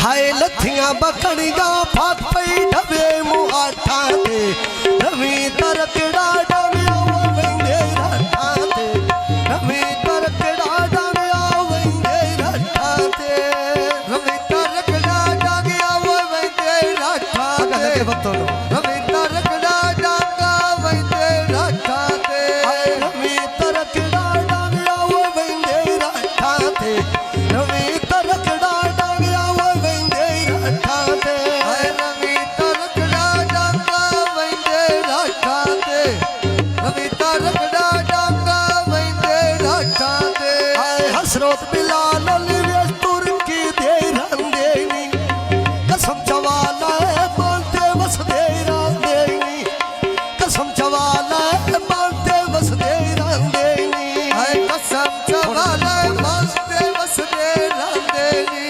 हाय लथियां बकड़ियां फाक पई ढवे मुआठा ते रवि तरकड़ा डांगिया वंदे रठा ते रवि तरकड़ा डांगिया वंदे रठा ते रवि तरकड़ा डांगिया वंदे रठा ते रवि तरकड़ा डांगा वंदे रठा ते रवि तरकड़ा डांगिया वंदे रठा ते रवि तरकड़ा डांगिया वंदे रठा ते रवि तरकड़ा डांगा वंदे रठा ते रवि तरकड़ा डांगा वंदे रठा ते हसरत बिलाल अली तुर्की दे रंदेनी कसम चवाला बोलते बस दे रंदेनी कसम चवाला बोलते बस दे रंदेनी कसम चवाला बोलते बस दे रंदेनी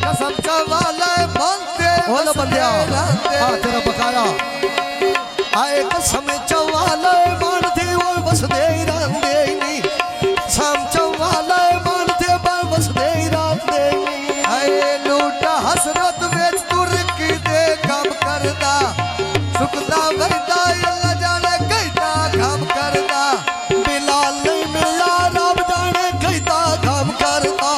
कसम चवाला बोलते बस दे रंदेनी हां तेरा बकाया आए कसम चवाला बोलते वो बस दे रंदेनी कसम चवाला बोलते बस दे रंदेनी आए लूटा हसरत विच तुर्की दे काम करदा सुखदा वैदा अल्लाह जाने कहता काम करदा बिलाल नहीं मिला रब जाने कहता काम करदा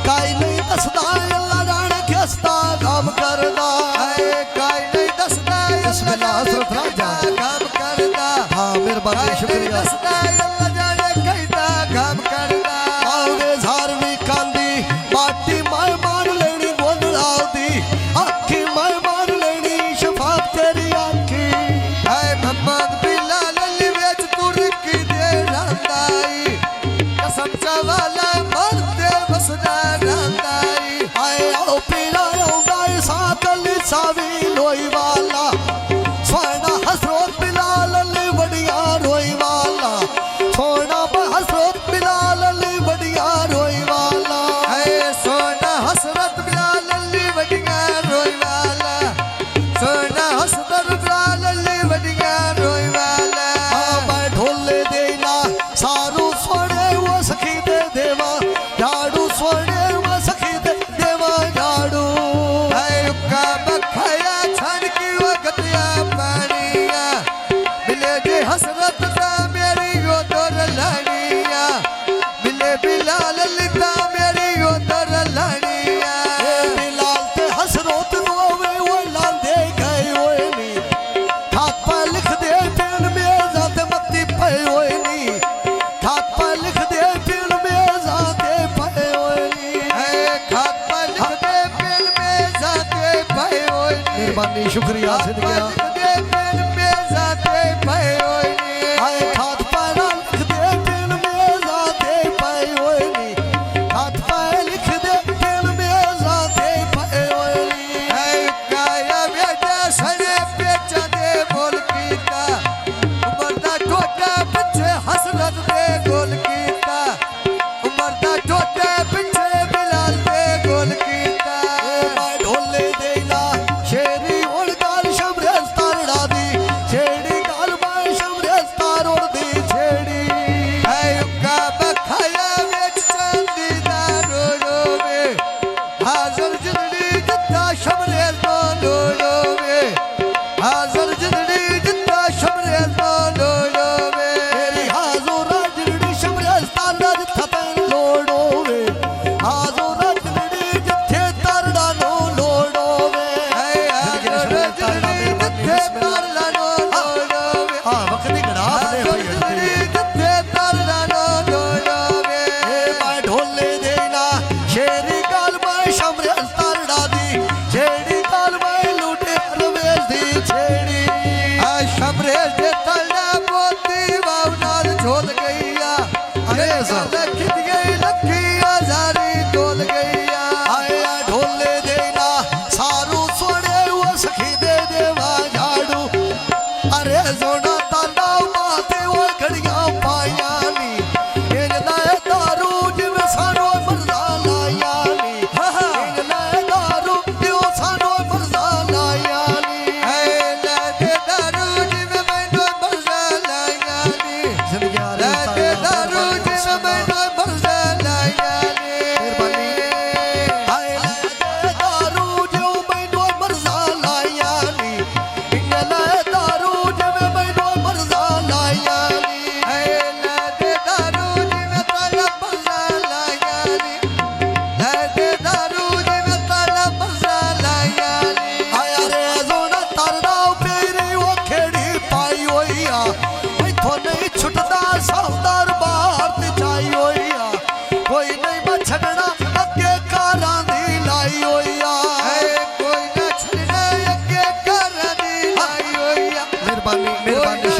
काई नहीं दसदा अल्लाह जाने किसदा काम करदा काई नहीं दसदा बिस्मिल्लाह हसरत राजा काम करदा हां मेहरबानी शुक्रिया दसदा अल्लाह जाने कहता काम करदा आवे झारवी कांदी बाटी मैं मान लेनी गोदड़ा दी आखी मैं मान लेनी शफात तेरी आखी हाय मोहम्मद बिलाल अली विच तुर्की दे रंदाई कसम चवाला मरते बसदा रंदाई हाय आओ पीला आउंदा साथ अली सावी लोई वाला सोना हसरत बिलाल अली बढ़िया रोई वाला सोना हसरत बिलाल अली बढ़िया रोई वाला है सोना हसरत बिलाल अली बढ़िया रोई वाला सोना हसरत बिलाल अली बढ़िया रोई वाला मैं ढोले देना सारू सोने वो सखी दे देवा झाड़ू सोने वो सखी दे देवा झाड़ू है उका बखाया छन की वो गतिया पानिया मिले जे हसरत दा मेरी यो दर लानिया मिले बिलाल अली दा मेरी यो दर लानिया बिलाल ते हसरत दोवे वो लांदे गए ओए नी खाक पर लिख दे पेन में जाते मत्ती पे ओए नी खाक पर लिख दे पेन में जाते पे ओए नी खाक पर लिख दे पेन में जाते पे ओए नी मेहरबानी शुक्रिया सिद्ध गया पेन में जाते पे ओए नी आए खाक पर लिख दे पेन में जाते पे ओए नी खाक पर लिख दे पेन में जाते पे ओए नी काया बेटा सने पेचा दे बोल कीता उमर दा टोटा पिछे हसरत दे गोल कीता उमर दा टोटा पिछे बिलाल दे गोल कीता मैं ढोले देना शेरी उड़ गाल शमरेस तारड़ा दी छेड़ी गाल मैं शमरेस तारोड़ दी छेड़ी है उका बखाया विच चांदी दा रोड़ो में हाजर जिंदड़ी जिद्दा शमरेस दा लोड़ो में हाजर जिंदड़ी जिद्दा शमरेस दा लोड़ो में मेरी हाजुरा जिंदड़ी शमरेस तारड़ा जित्था तैन लोड़ो में हाजुरा जिंदड़ी जित्थे तारड़ा नो लोड़ो में हाजुरा जिंदड़ी जित्थे तारड़ा नो लोड़ो में हां वक्त दी गड़ा जिंदड़ी जित्थे तारड़ा नो लोड़ो में मैं ढोले देना शेरी गाल मैं शमरेस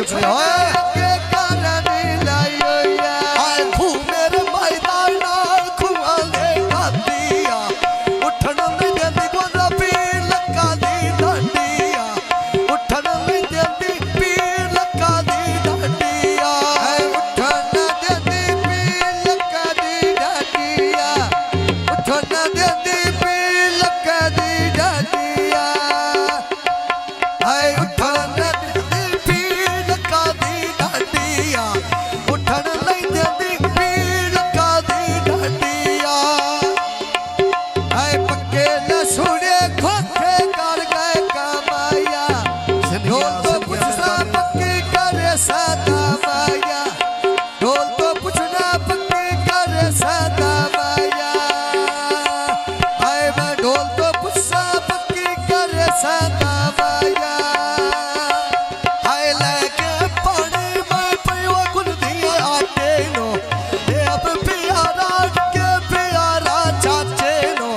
कुछ नहीं होए के कारण लाई आए तू मेरे मैदान नाल खुआ दे गादिया उठन नहीं देंदी गोदा पीर लक्का दी डाडिया उठन नहीं देंदी पीर लक्का दी डाडिया उठन देंदी पीर लक्का दी डाडिया उठन देंदी पीर लक्का दी डाडिया आए उठन देंदी पीर लक्का दी डाडिया उठन नहीं देंदी पीर लक्का दी डाडिया पक्के न सुने खोखे कर गए कमाया ढोल तो पूछना पक्की करे सदा माया ढोल तो पूछना पक्की करे सदा माया मैं ढोल तो पूछना पक्की करे सदा माया लेके पानी में पीवा कुल दिए आटे नो ये अब प्यारा के प्यारा चाचे नो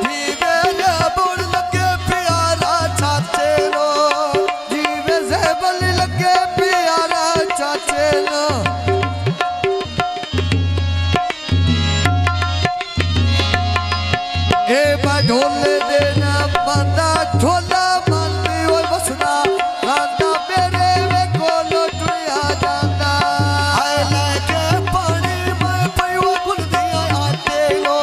जीवे रे बोल लगे प्यारा चाचे नो जीवे से बल लगे प्यारा चाचे नो ढोल देना बंदा ढोला मानती और बसना रांदा मेरे वे कोलो टुया जाता लेके पानी में पीवा कुल दिए आटे नो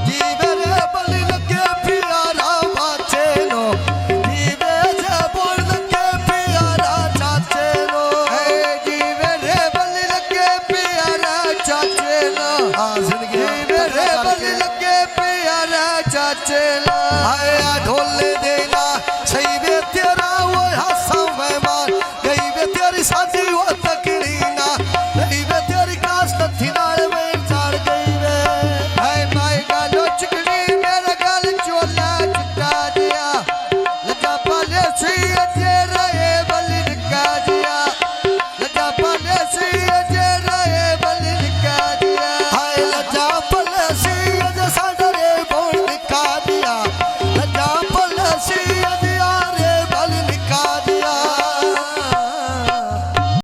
जीवे रे बोल लगे प्यारा चाचे नो जीवे से बोल लगे प्यारा चाचे नो जीवे रे बल लगे प्यारा चाचे नो जिंदगी जीवे रे बल लगे प्यारा चाचे नो आया ढोल देना